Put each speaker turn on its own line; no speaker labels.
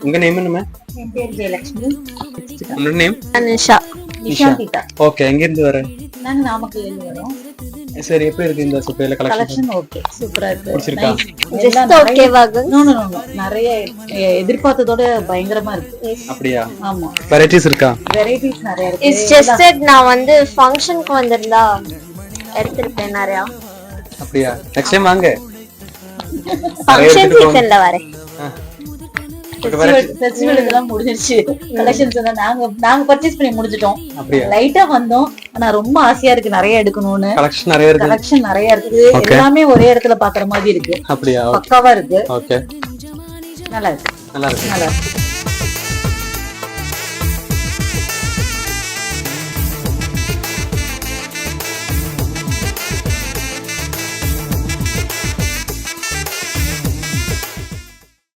உங்க நேம் என்னமா?
என் பேர் ஜெயலட்சுமி.
உங்க நேம்?
நிஷா.
நிஷாந்திதா.
ஓகே, எங்க இருந்து வர?
நாங்க நாமக்கல்ல இருந்து வரோம்.
சரி, எப்படி இருக்கு இந்த சுப்பையில கலெக்ஷன்?
கலெக்ஷன் ஓகே, சூப்பரா இருக்கு.
பிடிச்சிருக்கா?
Just okay வாங்க.
நோ நோ நோ, நிறைய எதிர்பார்த்ததோட பயங்கரமா இருக்கு.
அப்படியா?
ஆமா,
வெரைட்டிஸ் இருக்கா?
வெரைட்டிஸ் நிறைய இருக்கு.
It's just that நான் வந்து ஃபங்க்ஷனுக்கு வந்திருந்தா எடுத்திருப்பேன் நிறையா.
அப்படியா? நெக்ஸ்ட் டைம் வாங்க.
ஃபங்க்ஷன் சீசன்ல வரேன்.
ஃபெஸ்டிவல் இதெல்லாம் முடிஞ்சிருச்சு. கலெக்ஷன்ஸ் எல்லாம் நாங்க பர்ச்சேஸ் பண்ணி முடிச்சிட்டோம்.
அப்படியா?
லைட்டா வந்தோம். ஆனா ரொம்ப ஆசையா இருக்கு நிறைய எடுக்கணும்னு.
கலெக்ஷன் நிறைய இருக்கு.
கலெக்ஷன் நிறைய இருக்கு. எல்லாமே ஒரே இடத்துல பாக்குற மாதிரி இருக்கு.
அப்படியா?
பக்காவா இருக்கு.
ஓகே,
நல்லா இருக்கு.
நல்லா இருக்கு.
நல்லா இருக்கு.